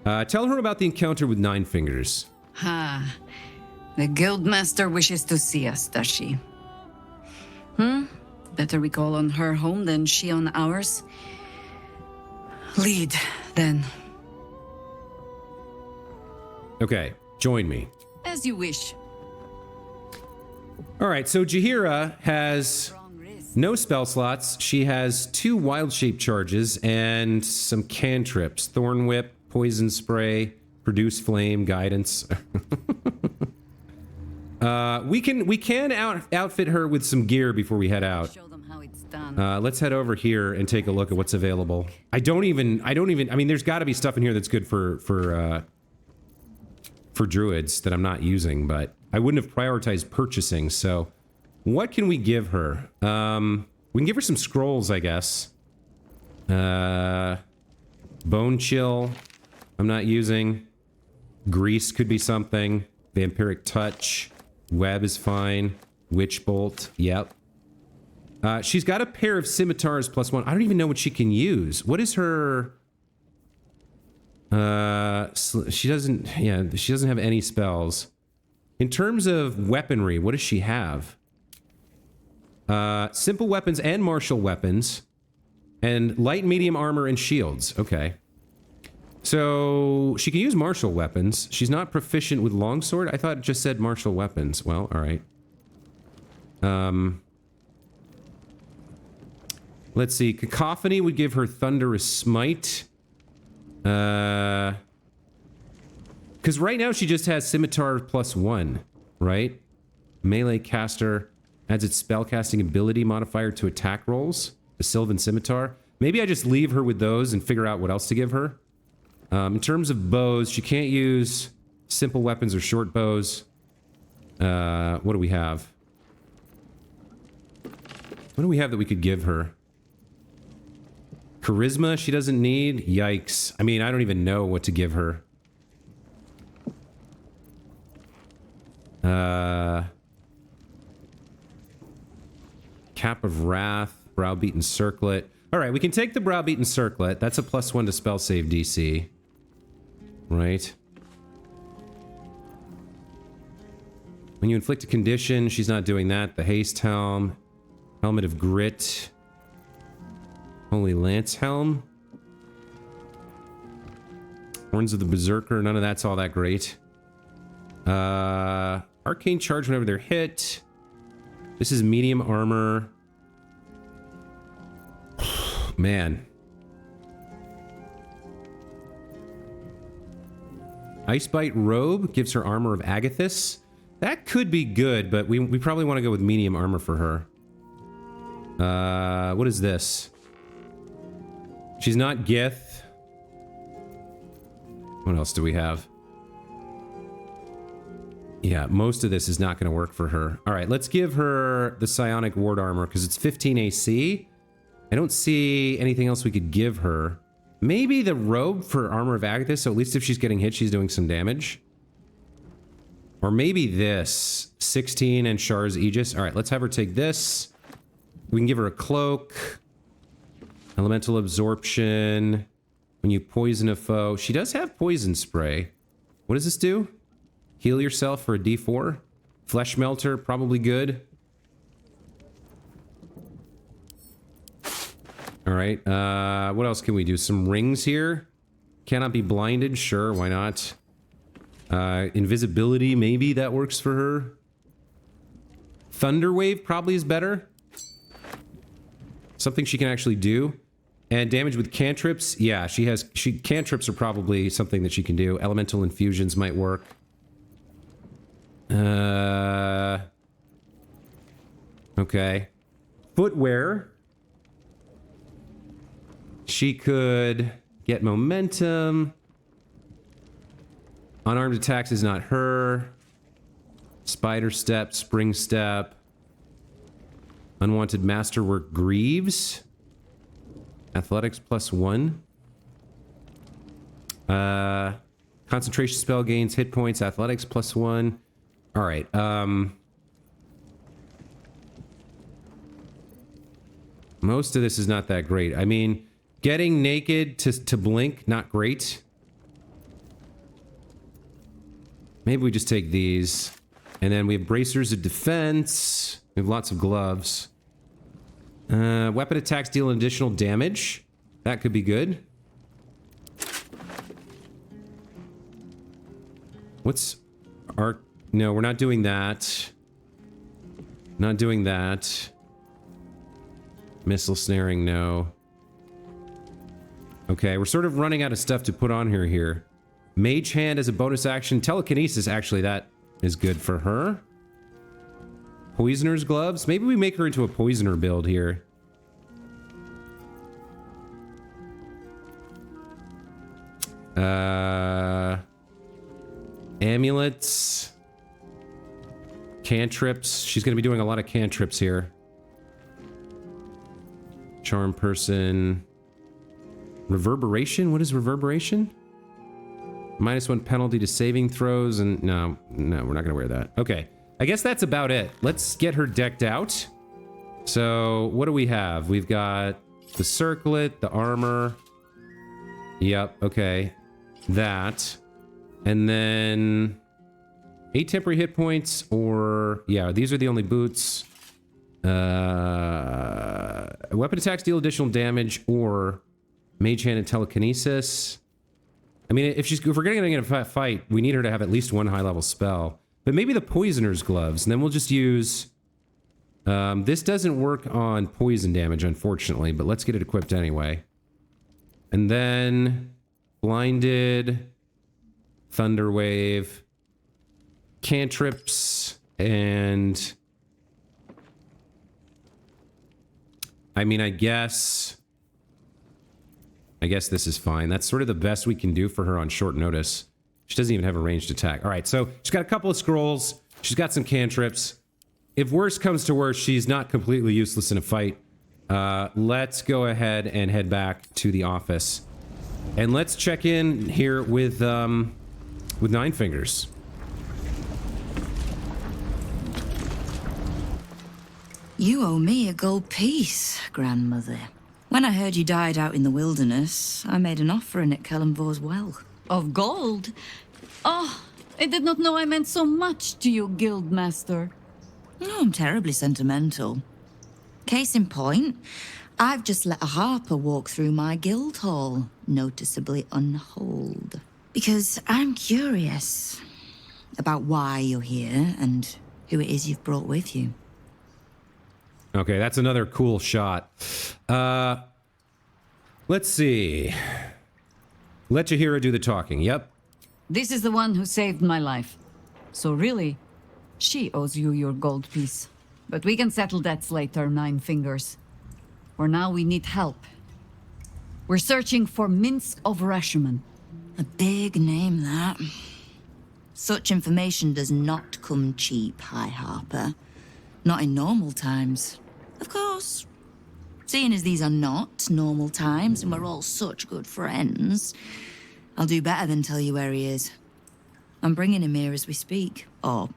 Tell her about the encounter with Nine-Fingers. The Guildmaster wishes to see us, does she? Better we call on her home than she on ours. Lead, then. Okay, join me. As you wish. Alright, so Jaheira has no spell slots. She has 2 wild shape charges and some cantrips. Thorn Whip, Poison Spray, Produce Flame, Guidance. We can outfit her with some gear before we head out. Let's head over here and take a look at what's available. I mean, there's got to be stuff in here that's good for druids that I'm not using, but I wouldn't have prioritized purchasing. So, what can we give her? We can give her some scrolls, I guess. Bone Chill, I'm not using. Grease could be something. Vampiric Touch. Web is fine. Witch Bolt, yep. She's got a pair of scimitars +1. I don't even know what she can use. What is her... she doesn't have any spells. In terms of weaponry, what does she have? Simple weapons and martial weapons. And light, medium armor and shields. Okay. So, she can use martial weapons. She's not proficient with longsword. I thought it just said martial weapons. Well, alright. Let's see. Cacophony would give her Thunderous Smite. Because right now she just has Scimitar +1, right? Melee caster adds its spellcasting ability modifier to attack rolls. The Sylvan Scimitar. Maybe I just leave her with those and figure out what else to give her. In terms of bows, she can't use simple weapons or short bows. What do we have? What do we have that we could give her? Charisma she doesn't need? Yikes. I mean, I don't even know what to give her. Cap of Wrath, Browbeaten Circlet. Alright, we can take the Browbeaten Circlet. That's a +1 to spell save DC. Right. When you inflict a condition, she's not doing that. The Haste Helm. Helmet of Grit. Holy Lance Helm. Horns of the Berserker. None of that's all that great. Arcane Charge whenever they're hit. This is medium armor. Man. Icebite Robe gives her Armor of Agathis. That could be good, but we probably want to go with medium armor for her. What is this? She's not Gith. What else do we have? Yeah, most of this is not going to work for her. All right, let's give her the Psionic Ward Armor because it's 15 AC. I don't see anything else we could give her. Maybe the robe for Armor of Agathis, so at least if she's getting hit, she's doing some damage. Or maybe this. 16 and Char's Aegis. All right, let's have her take this. We can give her a cloak. Elemental Absorption. When you poison a foe. She does have Poison Spray. What does this do? Heal yourself for a D4. Flesh Melter, probably good. All right. What else can we do? Some rings here. Cannot be blinded. Sure, why not? Invisibility, maybe that works for her. Thunder Wave probably is better. Something she can actually do. And damage with cantrips. Yeah, cantrips are probably something that she can do. Elemental infusions might work. Okay. Footwear. She could get momentum. Unarmed attacks is not her. Spider step, spring step. Unwanted masterwork greaves. Athletics +1. Concentration spell gains hit points. Athletics +1. All right. Most of this is not that great. I mean, getting naked to blink, not great. Maybe we just take these. And then we have bracers of defense. We have lots of gloves. Weapon attacks deal additional damage. That could be good. What's our... No, we're not doing that. Not doing that. Missile snaring, no. Okay, we're sort of running out of stuff to put on here. Mage Hand as a bonus action. Telekinesis, actually, that is good for her. Poisoner's Gloves. Maybe we make her into a poisoner build here. Amulets. Cantrips. She's going to be doing a lot of cantrips here. Charm Person. Reverberation? What is Reverberation? -1 penalty to saving throws, and no, we're not gonna wear that. Okay, I guess that's about it. Let's get her decked out. So, what do we have? We've got the circlet, the armor. Yep, okay. That. And then 8 temporary hit points, or yeah, these are the only boots. Weapon attacks deal additional damage, or Mage Hand and Telekinesis. I mean, if we're getting in a fight, we need her to have at least one high-level spell. But maybe the Poisoner's Gloves, and then we'll just use... this doesn't work on poison damage, unfortunately, but let's get it equipped anyway. And then... Blinded... Thunder Wave... Cantrips... And... I mean, I guess this is fine. That's sort of the best we can do for her on short notice. She doesn't even have a ranged attack. All right, so she's got a couple of scrolls. She's got some cantrips. If worse comes to worse, she's not completely useless in a fight. Let's go ahead and head back to the office. And let's check in here with Nine-Fingers. You owe me a gold piece, grandmother. When I heard you died out in the wilderness, I made an offering at Kellenvor's well. Of gold? Oh, I did not know I meant so much to you, Guildmaster. Oh, I'm terribly sentimental. Case in point, I've just let a harper walk through my Guildhall, noticeably unholed. Because I'm curious about why you're here and who it is you've brought with you. Okay, that's another cool shot. Let's see. Let Jahira do the talking, yep. This is the one who saved my life. So really, she owes you your gold piece. But we can settle debts later, Nine-Fingers. For now, we need help. We're searching for Minsc of Rashomon. A big name, that. Such information does not come cheap, High Harper. Not in normal times. Of course. Seeing as these are not normal times and we're all such good friends, I'll do better than tell you where he is. I'm bringing him here as we speak. Or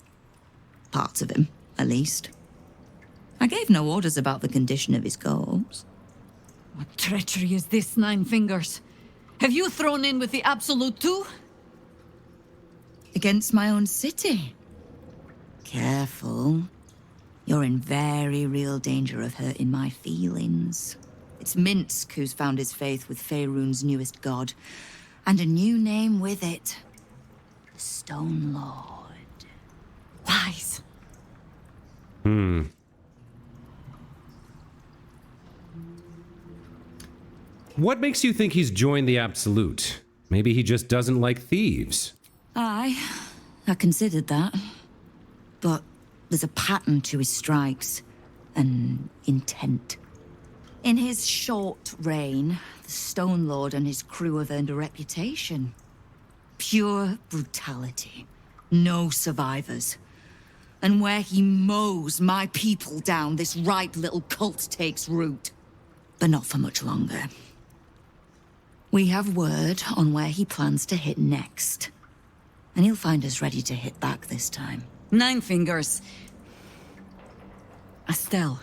parts of him, at least. I gave no orders about the condition of his corpse. What treachery is this, Nine-Fingers? Have you thrown in with the Absolute too? Against my own city. Careful. You're in very real danger of hurting my feelings. It's Minsc who's found his faith with Faerun's newest god. And a new name with it. The Stone Lord. Lies. What makes you think he's joined the Absolute? Maybe he just doesn't like thieves. Aye, I considered that. But there's a pattern to his strikes. An intent. In his short reign, the Stone Lord and his crew have earned a reputation. Pure brutality. No survivors. And where he mows my people down, this ripe little cult takes root. But not for much longer. We have word on where he plans to hit next. And he'll find us ready to hit back this time. Nine-Fingers. Estelle.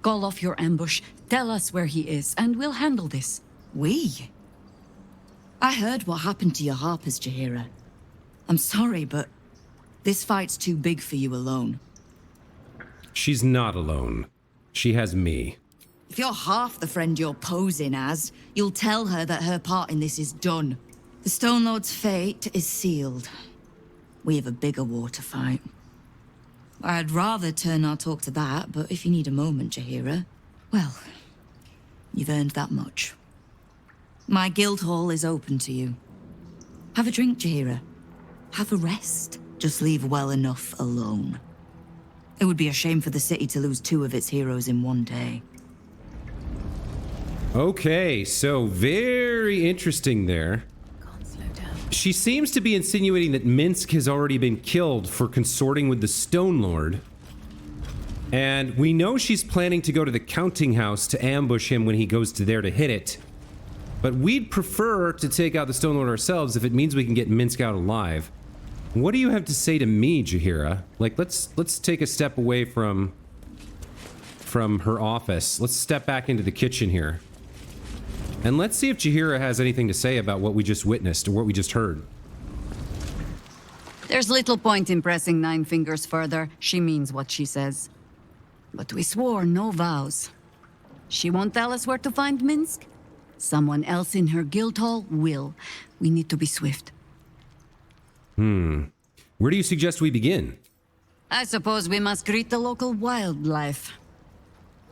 Call off your ambush, tell us where he is, and we'll handle this. We? I heard what happened to your harpers, Jaheira. I'm sorry, but this fight's too big for you alone. She's not alone. She has me. If you're half the friend you're posing as, you'll tell her that her part in this is done. The Stone Lord's fate is sealed. We have a bigger war to fight. I'd rather turn our talk to that, but if you need a moment, Jaheira, well, you've earned that much. My Guildhall is open to you. Have a drink, Jaheira. Have a rest. Just leave well enough alone. It would be a shame for the city to lose 2 of its heroes in one day. Okay, so very interesting there. She seems to be insinuating that Minsc has already been killed for consorting with the Stone Lord. And we know she's planning to go to the counting house to ambush him when he goes to there to hit it. But we'd prefer to take out the Stone Lord ourselves if it means we can get Minsc out alive. What do you have to say to me, Jaheira? Like, let's take a step away from her office. Let's step back into the kitchen here. And let's see if Jaheira has anything to say about what we just witnessed or what we just heard. There's little point in pressing Nine-Fingers further. She means what she says. But we swore no vows. She won't tell us where to find Minsc. Someone else in her Guildhall will. We need to be swift. Where do you suggest we begin? I suppose we must greet the local wildlife.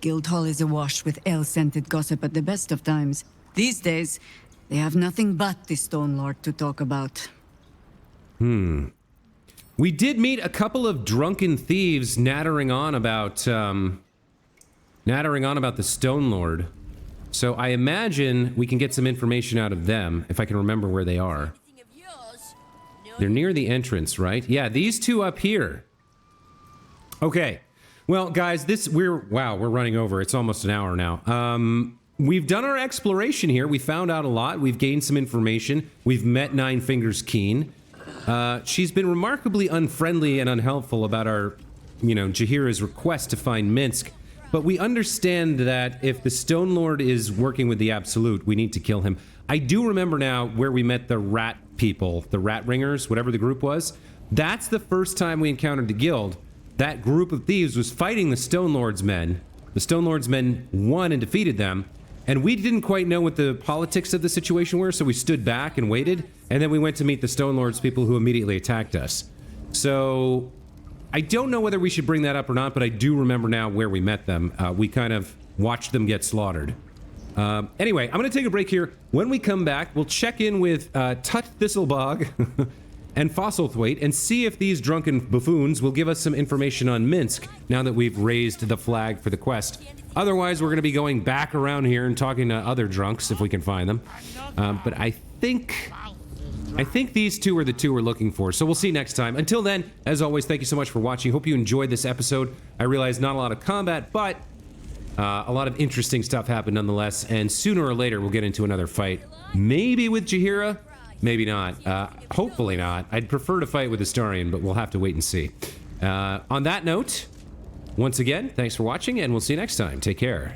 Guildhall is awash with ale-scented gossip at the best of times. These days, they have nothing but the Stone Lord to talk about. We did meet a couple of drunken thieves nattering on about the Stone Lord. So I imagine we can get some information out of them, if I can remember where they are. They're near the entrance, right? Yeah, these two up here. Okay. Well, guys, we're running over. It's almost an hour now. We've done our exploration here. We found out a lot. We've gained some information. We've met Nine-Fingers Keen. She's been remarkably unfriendly and unhelpful about our, Jaheira's request to find Minsc. But we understand that if the Stone Lord is working with the Absolute, we need to kill him. I do remember now where we met the rat people, the rat ringers, whatever the group was. That's the first time we encountered the guild. That group of thieves was fighting the Stone Lord's men. The Stone Lord's men won and defeated them. And we didn't quite know what the politics of the situation were, so we stood back and waited. And then we went to meet the Stone Lord's people who immediately attacked us. So I don't know whether we should bring that up or not, but I do remember now where we met them. We kind of watched them get slaughtered. Anyway, I'm going to take a break here. When we come back, we'll check in with Tut Thistlebog and Fossilthwaite and see if these drunken buffoons will give us some information on Minsc now that we've raised the flag for the quest. Otherwise, we're going to be going back around here and talking to other drunks if we can find them. But I think these two are the two we're looking for. So we'll see next time. Until then, as always, thank you so much for watching. Hope you enjoyed this episode. I realize not a lot of combat, but a lot of interesting stuff happened nonetheless. And sooner or later, we'll get into another fight. Maybe with Jaheira, maybe not. Hopefully not. I'd prefer to fight with Astarion, but we'll have to wait and see. On that note, once again, thanks for watching, and we'll see you next time. Take care.